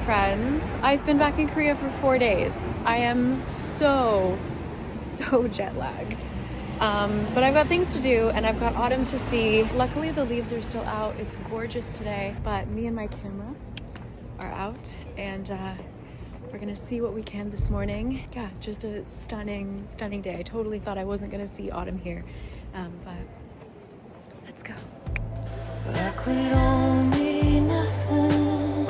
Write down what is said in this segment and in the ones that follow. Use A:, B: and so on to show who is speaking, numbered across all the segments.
A: friends. I've been back in Korea for 4 days. I am so jet lagged. But I've got things to do and I've got autumn to see. Luckily the leaves are still out. It's gorgeous today, but me and my camera are out and we're gonna see what we can this morning. Yeah, just a stunning day. I totally thought I wasn't gonna see autumn here, but let's go. Like we don't need nothing.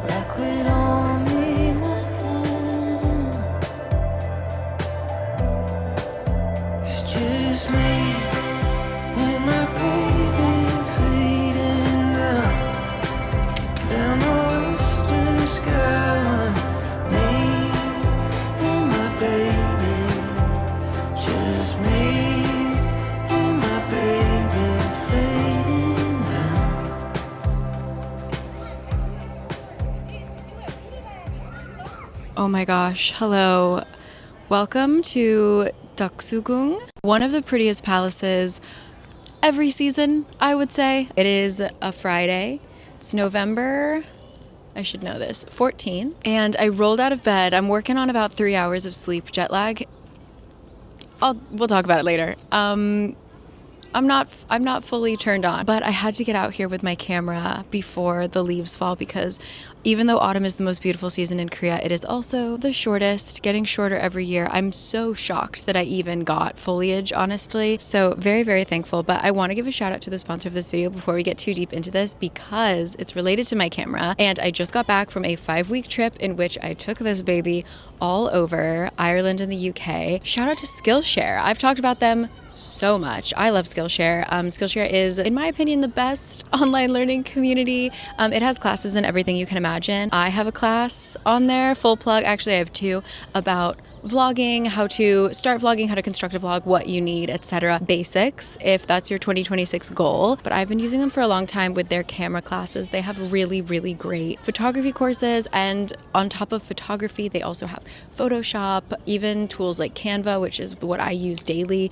A: Like we don't need nothing. It's just me and my baby fading down the western skyline. Me and my baby, just me and my baby fading down. Oh my gosh, hello. Welcome to Deoksugung, one of the prettiest palaces every season, I would say. It is a Friday. It's November, I should know this, 14th. And I rolled out of bed. I'm working on about 3 hours of sleep, jet lag. We'll talk about it later. I'm not fully turned on, but I had to get out here with my camera before the leaves fall because even though autumn is the most beautiful season in Korea, it is also the shortest, getting shorter every year. I'm so shocked that I even got foliage, honestly. So very, very thankful. But I want to give a shout out to the sponsor of this video before we get too deep into this because it's related to my camera. And I just got back from a 5-week trip in which I took this baby all over Ireland and the UK. Shout out to Skillshare. I've talked about them so much. I love Skillshare. Skillshare is, in my opinion, the best online learning community. It has classes and everything you can imagine. I have a class on there, full plug. Actually, I have 2 about vlogging, how to start vlogging, how to construct a vlog, what you need, etc. Basics, if that's your 2026 goal. But I've been using them for a long time with their camera classes. They have really, really great photography courses. And on top of photography, they also have Photoshop, even tools like Canva, which is what I use daily.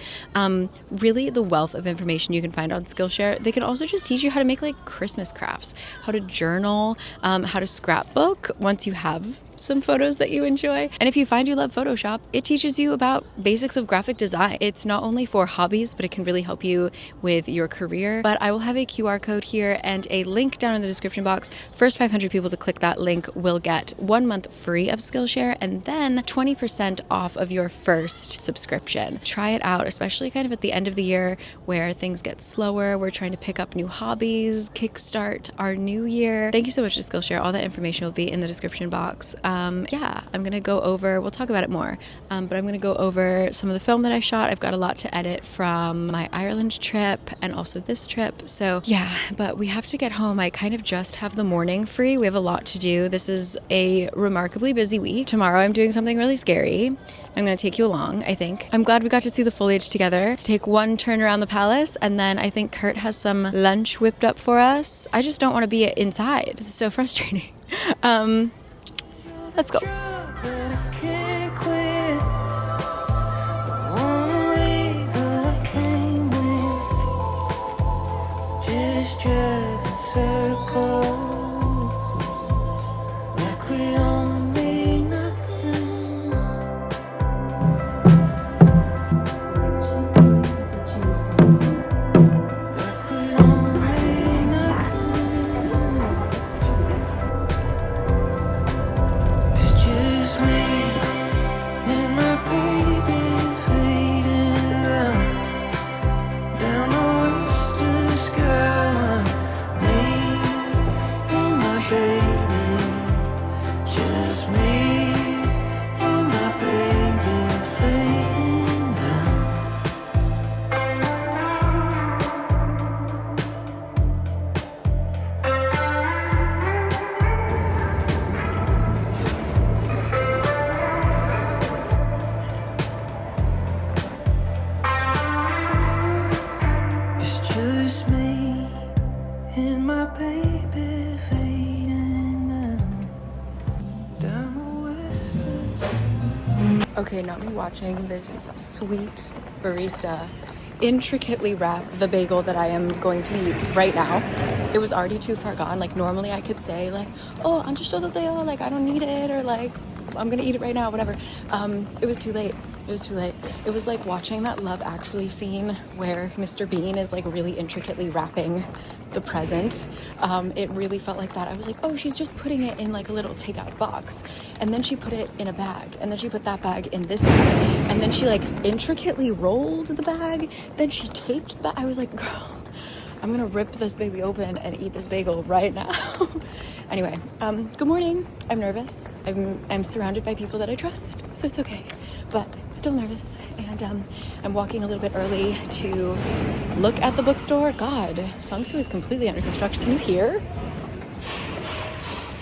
A: Really the wealth of information you can find on Skillshare. They can also just teach you how to make like Christmas crafts, how to journal, how to scrapbook once you have some photos that you enjoy. And if you find you love Photoshop, it teaches you about basics of graphic design. It's not only for hobbies, but it can really help you with your career. But I will have a QR code here and a link down in the description box. First 500 people to click that link will get 1 month free of Skillshare and then 20% off of your first subscription. Try it out, especially kind of at the end of the year where things get slower. We're trying to pick up new hobbies, kickstart our new year. Thank you so much to Skillshare. All that information will be in the description box. Yeah, I'm gonna go over, we'll talk about it more, but I'm gonna go over some of the film that I shot. I've got a lot to edit from my Ireland trip and also this trip. So yeah, but we have to get home. I kind of just have the morning free. We have a lot to do. This is a remarkably busy week. Tomorrow I'm doing something really scary. I'm gonna take you along, I think. I'm glad we got to see the foliage together. Let's take one turn around the palace and then I think Kurt has some lunch whipped up for us. I just don't wanna be inside. This is so frustrating. Let's go. Just driving circles like we don't mean nothing. Like we don't mean nothing. It's just me and my baby fading down the western skyline. Me and my baby, just me and my baby fading down. It's just me and my baby fading down the western. Okay, not me watching this sweet barista intricately wrap the bagel that I am going to eat right now. It was already too far gone. Like normally I could say like, oh, like I don't need it, or like I'm gonna eat it right now, whatever. It was too late. It was too late. It was like watching that Love Actually scene where Mr. Bean is like really intricately wrapping the present. It really felt like that. I was like, oh, she's just putting it in like a little takeout box, and then she put it in a bag, and then she put that bag in this bag, and then she like intricately rolled the bag, then she taped the bag. I was like, girl, I'm gonna rip this baby open and eat this bagel right now. Anyway, good morning. I'm nervous. I'm surrounded by people that I trust, so it's okay, but still nervous. And I'm walking a little bit early to look at the bookstore. God, Sunsu is completely under construction. Can you hear?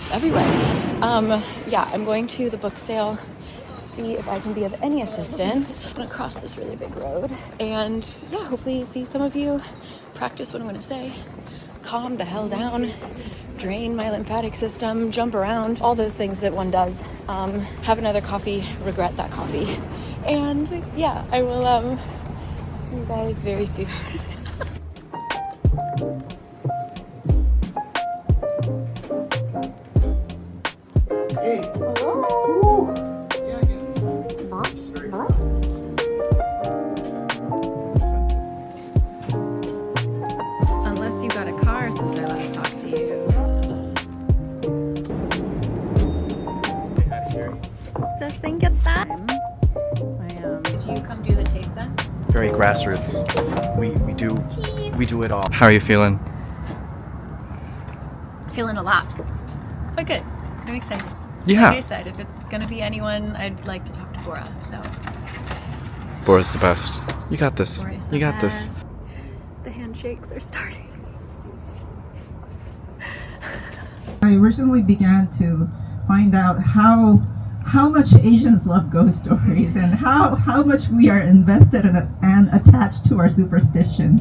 A: It's everywhere. Yeah, I'm going to the book sale, see if I can be of any assistance. I'm gonna cross this really big road, and yeah, hopefully see some of you, practice what I'm gonna say, calm the hell down, drain my lymphatic system, jump around, all those things that one does. Have another coffee, regret that coffee. And yeah, I will see you guys very soon.
B: Hey.
A: Hello. Unless you got a car since I last talked to you. Does thing get that? Did you come do the tape then?
B: Very grassroots. We do it all. How are you feeling?
A: Feeling a lot, but good. I'm excited.
B: Yeah.
A: Like I said, if it's gonna be anyone, I'd like to talk to Bora. So
B: Bora's the best. You got this.
A: Bora is the
B: You got this.
A: best. The handshakes are starting.
C: I originally began to find out how much Asians love ghost stories and how much we are invested in and attached to our superstition.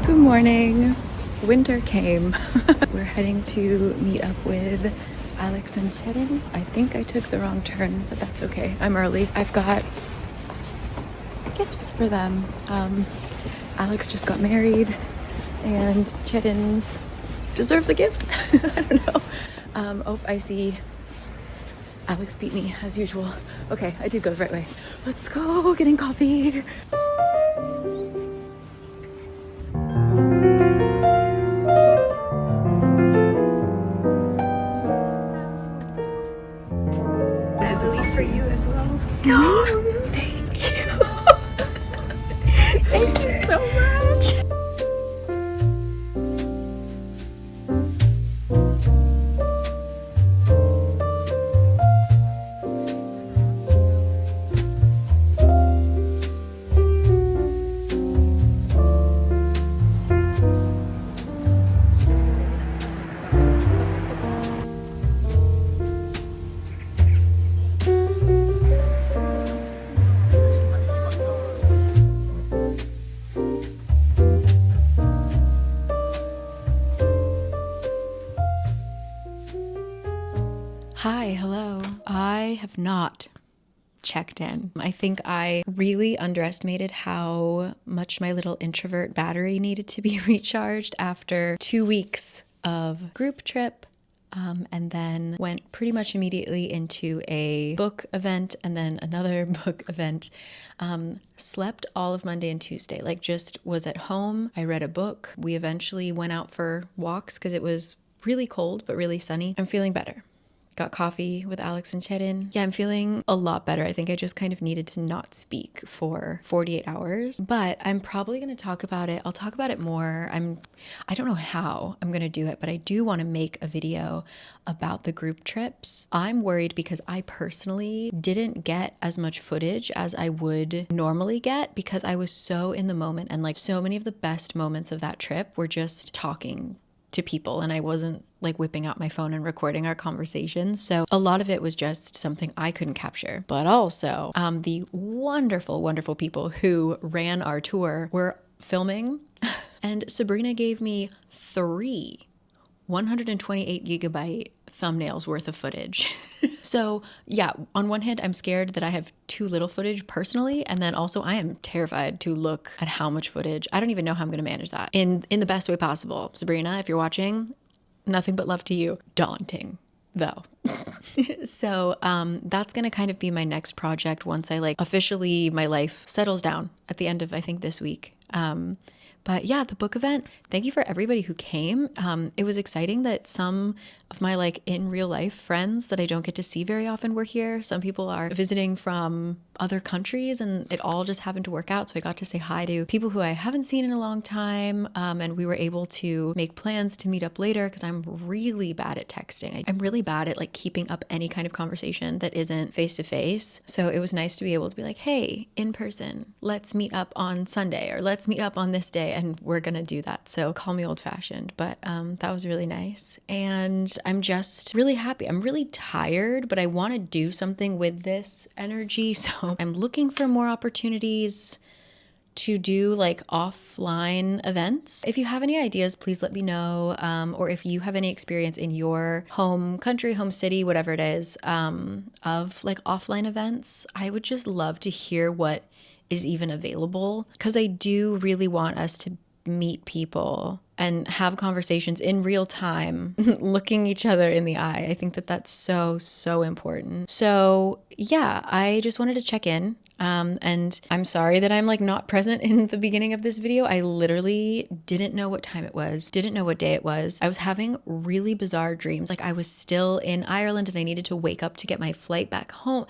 A: Good morning. Winter came. We're heading to meet up with Alex and Cherin. I think I took the wrong turn, but that's okay. I'm early. I've got gifts for them. Alex just got married, and Cherin deserves a gift. I don't know. Oh, I see. Alex beat me as usual. Okay, I did go the right way. Let's go getting coffee. I believe for you as well. Thank you. Thank you so much. Hi, hello. I have not checked in. I think I really underestimated how much my little introvert battery needed to be recharged after 2 weeks of group trip. And then went pretty much immediately into a book event and then another book event. Slept all of Monday and Tuesday, like just was at home. I read a book. We eventually went out for walks because it was really cold but really sunny. I'm feeling better. Got coffee with Alex and Cherin. Yeah, I'm feeling a lot better. I think I just kind of needed to not speak for 48 hours, but I'm probably going to talk about it. I'll talk about it more. I don't know how I'm going to do it, but I do want to make a video about the group trips. I'm worried because I personally didn't get as much footage as I would normally get because I was so in the moment, and like so many of the best moments of that trip were just talking to people, and I wasn't like whipping out my phone and recording our conversations. So a lot of it was just something I couldn't capture. But also the wonderful, wonderful people who ran our tour were filming and Sabrina gave me 3 128 gigabyte thumbnails worth of footage. So yeah, on one hand, I'm scared that I have too little footage personally, and then also I am terrified to look at how much footage. I don't even know how I'm going to manage that in the best way possible. Sabrina, if you're watching, nothing but love to you. Daunting though. So that's going to kind of be my next project once I like officially my life settles down at the end of I think this week. But yeah, the book event, thank you for everybody who came. It was exciting that some of my like in real life friends that I don't get to see very often were here. Some people are visiting from other countries and it all just happened to work out. So I got to say hi to people who I haven't seen in a long time. And we were able to make plans to meet up later because I'm really bad at texting. I'm really bad at like keeping up any kind of conversation that isn't face to face. So it was nice to be able to be like, hey, in person, let's meet up on Sunday or let's meet up on this day. And we're going to do that. So call me old fashioned, but that was really nice. And I'm just really happy. I'm really tired, but I want to do something with this energy. So I'm looking for more opportunities to do like offline events. If you have any ideas, please let me know. Or if you have any experience in your home country, home city, whatever it is, of like offline events, I would just love to hear what is even available, because I do really want us to meet people and have conversations in real time, looking each other in the eye. I think that that's so, so important. So yeah, I just wanted to check in. And I'm sorry that I'm like not present in the beginning of this video. I literally didn't know what time it was, didn't know what day it was. I was having really bizarre dreams. Like I was still in Ireland and I needed to wake up to get my flight back home.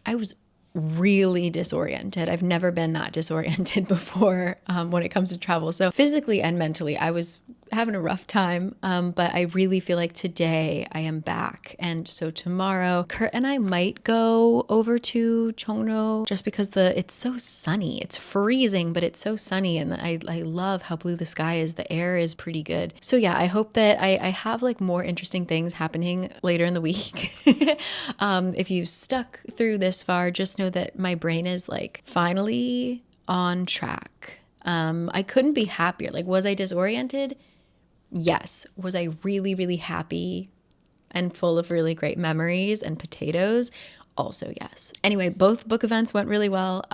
A: I was really disoriented. I've never been that disoriented before when it comes to travel. So physically and mentally, I was having a rough time. But I really feel like today I am back. And so tomorrow, Kurt and I might go over to Chongno just because it's so sunny. It's freezing, but it's so sunny. And I love how blue the sky is. The air is pretty good. So yeah, I hope that I have like more interesting things happening later in the week. If you've stuck through this far, just know that my brain is like finally on track. I couldn't be happier. Like, was I disoriented? Yes. Was I really, really happy and full of really great memories and potatoes? Also, yes. Anyway, both book events went really well.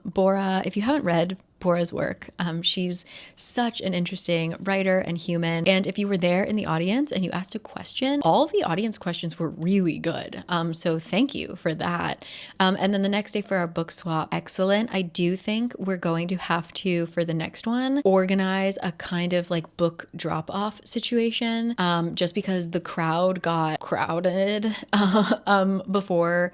A: Bora, if you haven't read Bora's work, she's such an interesting writer and human. And if you were there in the audience and you asked a question, all the audience questions were really good. So thank you for that. And then the next day for our book swap, excellent. I do think we're going to have to, for the next one, organize a kind of like book drop-off situation, just because the crowd got crowded before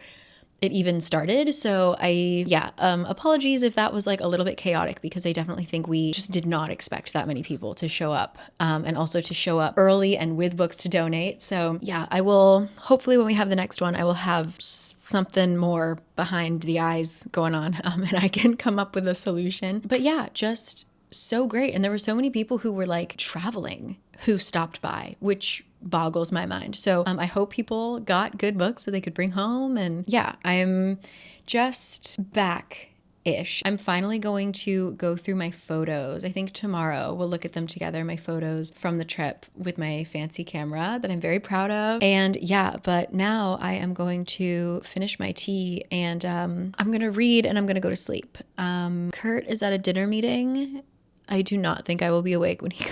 A: it even started. So apologies if that was like a little bit chaotic, because I definitely think we just did not expect that many people to show up, and also to show up early and with books to donate. So yeah, I will, hopefully when we have the next one, I will have something more behind the eyes going on, and I can come up with a solution. But yeah, just so great. And there were so many people who were like traveling who stopped by, which boggles my mind. So I hope people got good books that they could bring home. And yeah, I'm just back ish. I'm finally going to go through my photos. I think tomorrow we'll look at them together, my photos from the trip with my fancy camera that I'm very proud of. And yeah, but now I am going to finish my tea and I'm going to read and I'm going to go to sleep. Kurt is at a dinner meeting. I do not think I will be awake when he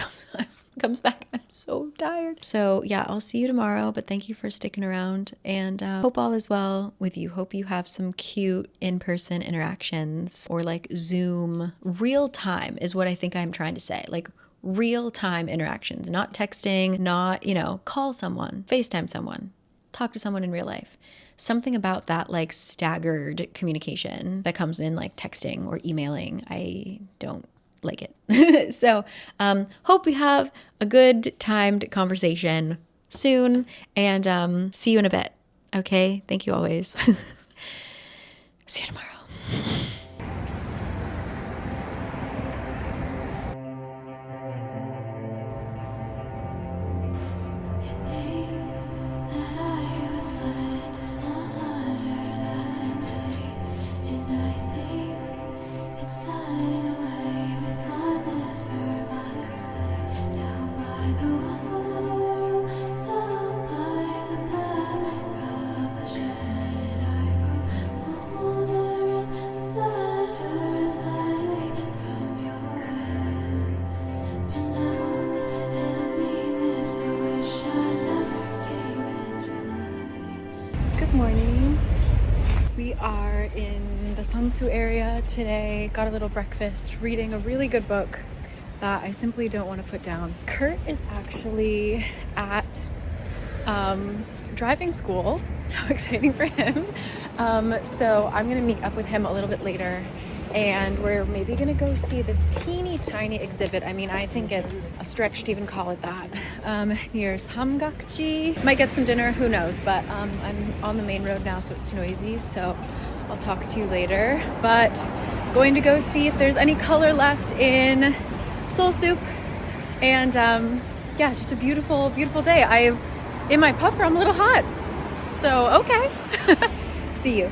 A: comes back. I'm so tired. So yeah, I'll see you tomorrow, but thank you for sticking around and hope all is well with you. Hope you have some cute in-person interactions or like Zoom. Real time is what I think I'm trying to say. Like real time interactions, not texting, not, call someone, FaceTime someone, talk to someone in real life. Something about that like staggered communication that comes in like texting or emailing, I don't like it. So hope we have a good timed conversation soon and see you in a bit. Okay, thank you always. See you tomorrow. Good morning. We are in the Sunsu area today. Got a little breakfast, reading a really good book that I simply don't want to put down. Kurt is actually at driving school. How exciting for him. So I'm gonna meet up with him a little bit later and we're maybe gonna go see this teeny tiny exhibit. I mean, I think it's a stretch to even call it that. Near Samgakji. Might get some dinner, who knows, but I'm on the main road now, so it's noisy, so I'll talk to you later. But going to go see if there's any color left in Seoul soup. And yeah, just a beautiful, beautiful day. In my puffer, I'm a little hot. So, okay. See you.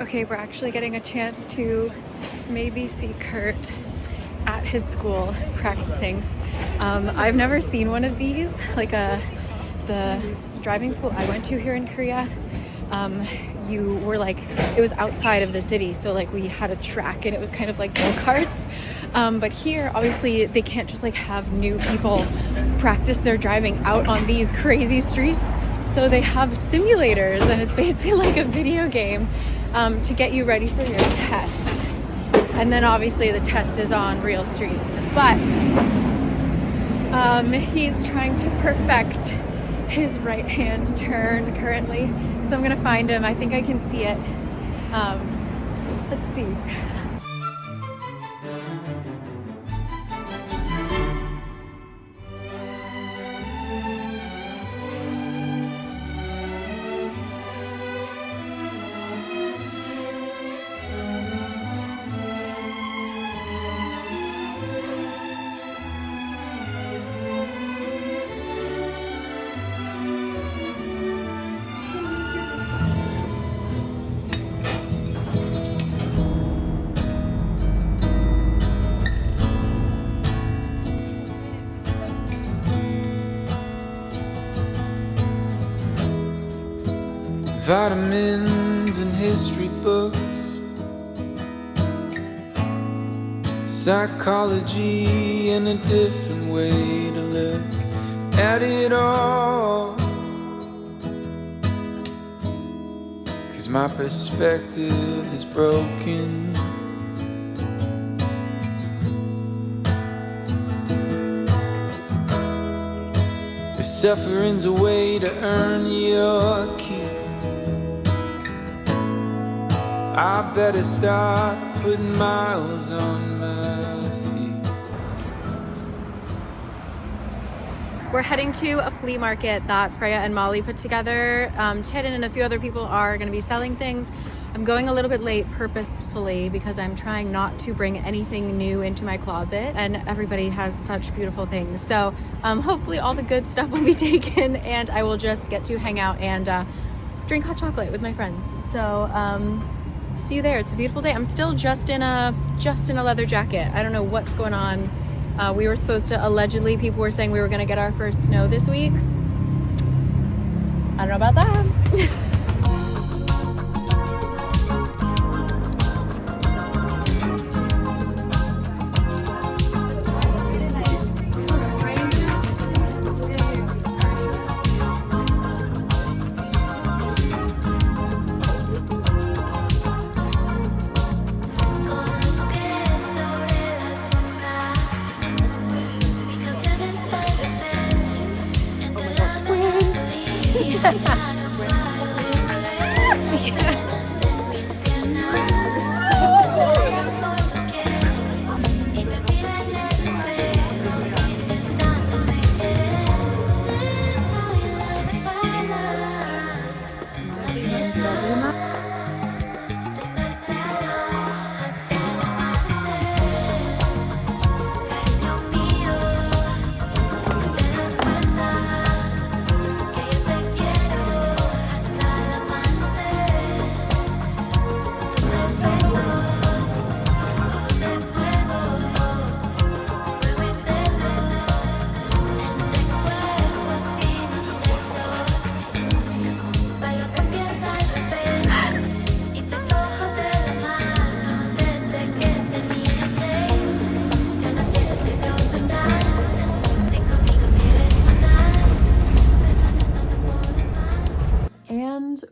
A: Okay, we're actually getting a chance to maybe see Kurt at his school practicing. I've never seen one of these, like the driving school I went to here in Korea. You were like, it was outside of the city, so like we had a track and it was kind of like go-karts. But here, obviously, they can't just like have new people practice their driving out on these crazy streets. So they have simulators and it's basically like a video game. To get you ready for your test. And then obviously the test is on real streets. But he's trying to perfect his right hand turn currently. So I'm gonna find him. I think I can see it. Let's see.
D: Vitamins and history books, psychology and a different way to look at it all. 'Cause my perspective is broken. suffering's a way to earn your keep. I better start putting miles on my feet.
A: We're heading to a flea market that Freya and Molly put together. Chedin and a few other people are going to be selling things. I'm going a little bit late purposefully because I'm trying not to bring anything new into my closet, and everybody has such beautiful things. So hopefully all the good stuff will be taken and I will just get to hang out and drink hot chocolate with my friends. So see you there. It's a beautiful day. I'm still just in a leather jacket. I don't know what's going on. We were supposed to, allegedly, people were saying we were going to get our first snow this week. I don't know about that.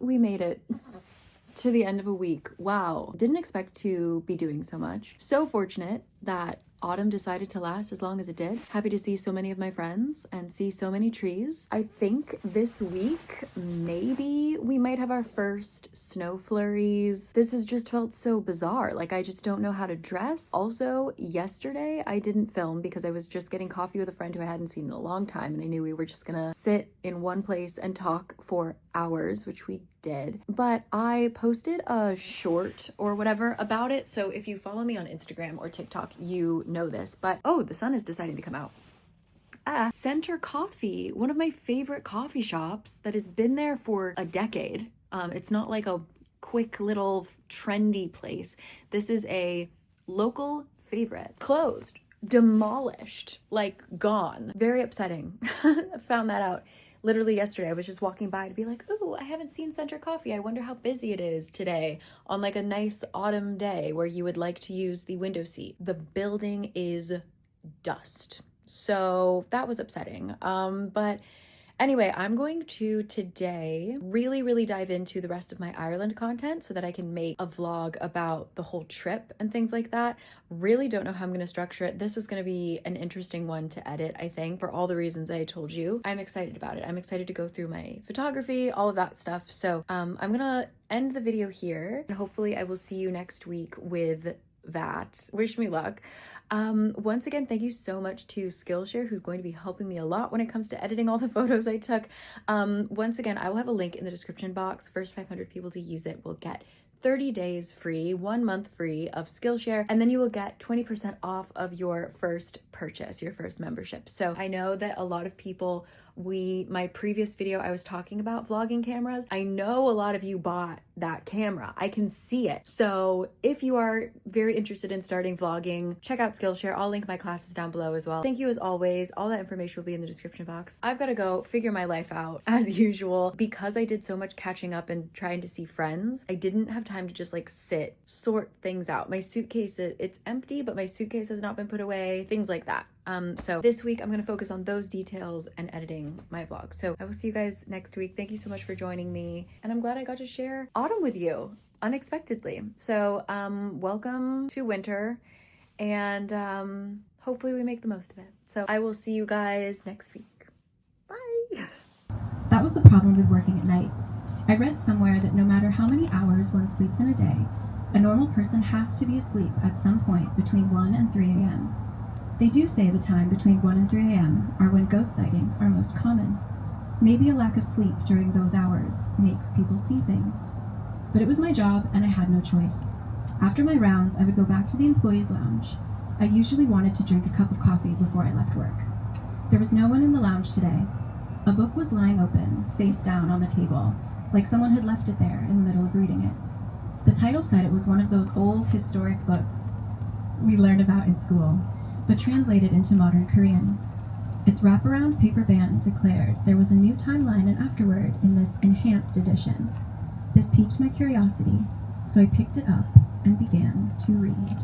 A: We made it to the end of a week. Wow. Didn't expect to be doing so much. So fortunate that autumn decided to last as long as it did. Happy to see so many of my friends and see so many trees. I think this week, maybe we might have our first snow flurries. This has just felt so bizarre. Like, I just don't know how to dress. Also, yesterday I didn't film because I was just getting coffee with a friend who I hadn't seen in a long time, and I knew we were just gonna sit in one place and talk for hours, which we did. But I posted a short or whatever about it, so if you follow me on Instagram or TikTok, you know this. But oh, the sun is deciding to come out. Center Coffee, one of my favorite coffee shops that has been there for a decade. It's not like a quick little trendy place. This is a local favorite. Closed, demolished, like gone. Very upsetting. I found that out literally yesterday. I was just walking by to be like, oh, I haven't seen Center Coffee. I wonder how busy it is today on like a nice autumn day where you would like to use the window seat. The building is dust. So that was upsetting. But anyway, I'm going to today really dive into the rest of my Ireland content so that I can make a vlog about the whole trip and things like that. Really don't know how I'm going to structure it. This is going to be an interesting one to edit, I think, for all the reasons I told you. I'm excited about it. I'm excited to go through my photography, all of that stuff. So I'm going to end the video here, and hopefully I will see you next week with that. Wish me luck. Once again, thank you so much to Skillshare, who's going to be helping me a lot when it comes to editing all the photos I took. Once again, I will have a link in the description box. First 500 people to use it will get 30 days free, 1 month free of Skillshare, and then you will get 20% off of your first purchase, your first membership. So I know that a lot of people, my previous video, I was talking about vlogging cameras. I know a lot of you bought that camera. I can see it. So if you are very interested in starting vlogging, check out Skillshare. I'll link my classes down below as well. Thank you as always. All that information will be in the description box. I've got to go figure my life out as usual. Because I did so much catching up and trying to see friends, I didn't have time to just like sort things out. My suitcase, it's empty, but my suitcase has not been put away, things like that. So this week I'm going to focus on those details and editing my vlog. So I will see you guys next week. Thank you so much for joining me. And I'm glad I got to share autumn with you unexpectedly. So, welcome to winter, and hopefully we make the most of it. So I will see you guys next week. Bye.
E: That was the problem with working at night. I read somewhere that no matter how many hours one sleeps in a day, a normal person has to be asleep at some point between 1 and 3 a.m. They do say the time between 1 and 3 a.m. are when ghost sightings are most common. Maybe a lack of sleep during those hours makes people see things. But it was my job and I had no choice. After my rounds, I would go back to the employees' lounge. I usually wanted to drink a cup of coffee before I left work. There was no one in the lounge today. A book was lying open, face down on the table, like someone had left it there in the middle of reading it. The title said it was one of those old historic books we learned about in school, but translated into modern Korean. Its wraparound paper band declared there was a new timeline and afterward in this enhanced edition. This piqued my curiosity, so I picked it up and began to read.